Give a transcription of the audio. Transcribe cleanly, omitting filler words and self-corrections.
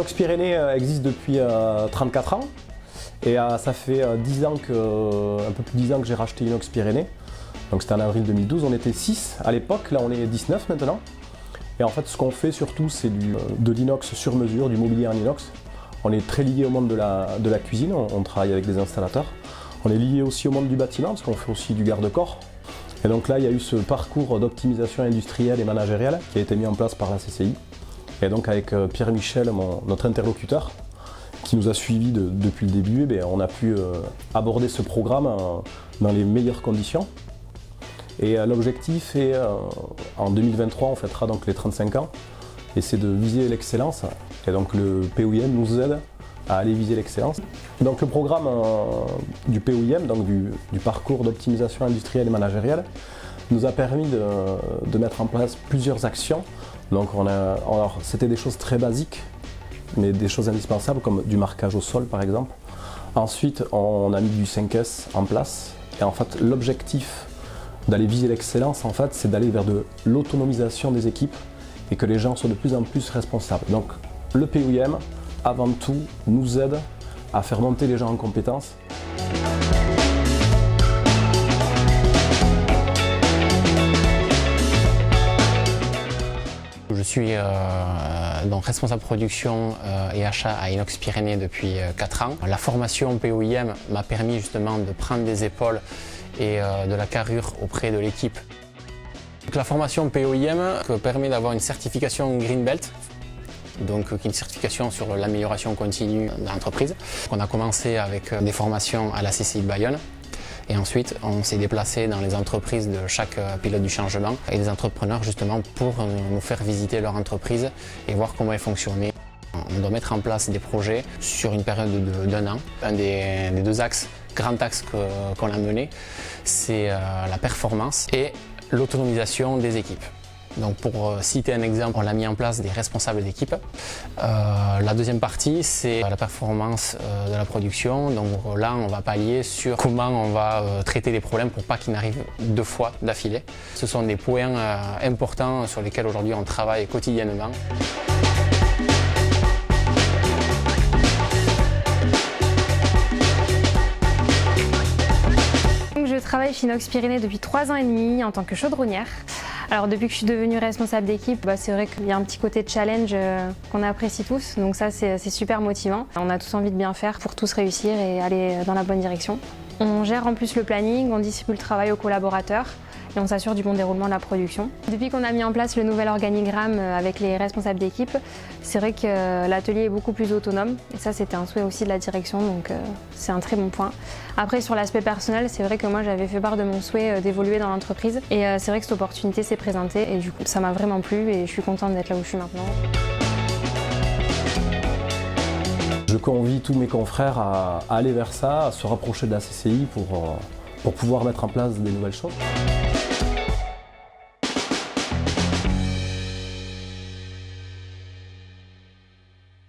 Inox Pyrénées existe depuis 34 ans et ça fait 10 ans un peu plus de 10 ans que j'ai racheté Inox Pyrénées. Donc c'était en avril 2012, on était 6 à l'époque, là on est 19 maintenant. Et en fait ce qu'on fait surtout c'est de l'inox sur mesure, du mobilier en inox. On est très lié au monde de la cuisine, on travaille avec des installateurs. On est lié aussi au monde du bâtiment parce qu'on fait aussi du garde-corps. Et donc là il y a eu ce parcours d'optimisation industrielle et managériale qui a été mis en place par la CCI. Et donc avec Pierre-Michel, notre interlocuteur, qui nous a suivis depuis le début, on a pu aborder ce programme dans les meilleures conditions. Et l'objectif est, en 2023, on fêtera donc les 35 ans, et c'est de viser l'excellence. Et donc le POIM nous aide à aller viser l'excellence. Donc le programme du POIM, donc du parcours d'optimisation industrielle et managériale, nous a permis de mettre en place plusieurs actions. Donc alors c'était des choses très basiques, mais des choses indispensables comme du marquage au sol par exemple. Ensuite on a mis du 5S en place, et en fait l'objectif d'aller viser l'excellence, en fait, c'est d'aller vers de l'autonomisation des équipes et que les gens soient de plus en plus responsables. Donc le POIM, avant tout, nous aide à faire monter les gens en compétences. Je suis donc responsable production et achat à Inox Pyrénées depuis 4 ans. La formation POIM m'a permis justement de prendre des épaules et de la carrure auprès de l'équipe. La formation POIM permet d'avoir une certification Green Belt, donc qui est une certification sur l'amélioration continue de l'entreprise. On a commencé avec des formations à la CCI de Bayonne. Et ensuite, on s'est déplacé dans les entreprises de chaque pilote du changement et des entrepreneurs justement pour nous faire visiter leur entreprise et voir comment elle fonctionnait. On doit mettre en place des projets sur une période d'1 an. Un des deux grands axes qu'on a menés, c'est la performance et l'autonomisation des équipes. Donc pour citer un exemple, on a mis en place des responsables d'équipe. La deuxième partie, c'est la performance de la production. Donc là, on va pallier sur comment on va traiter les problèmes pour pas qu'ils n'arrivent 2 fois d'affilée. Ce sont des points importants sur lesquels aujourd'hui on travaille quotidiennement. Je travaille chez Inox Pyrénées depuis 3 ans et demi en tant que chaudronnière. Alors depuis que je suis devenue responsable d'équipe, c'est vrai qu'il y a un petit côté de challenge qu'on apprécie tous, donc ça c'est super motivant. On a tous envie de bien faire pour tous réussir et aller dans la bonne direction. On gère en plus le planning, on distribue le travail aux collaborateurs et on s'assure du bon déroulement de la production. Depuis qu'on a mis en place le nouvel organigramme avec les responsables d'équipe, c'est vrai que l'atelier est beaucoup plus autonome et ça c'était un souhait aussi de la direction, donc c'est un très bon point. Après sur l'aspect personnel, c'est vrai que moi j'avais fait part de mon souhait d'évoluer dans l'entreprise et c'est vrai que cette opportunité s'est présentée et du coup ça m'a vraiment plu et je suis contente d'être là où je suis maintenant. Je convie tous mes confrères à aller vers ça, à se rapprocher de la CCI pour pouvoir mettre en place des nouvelles choses.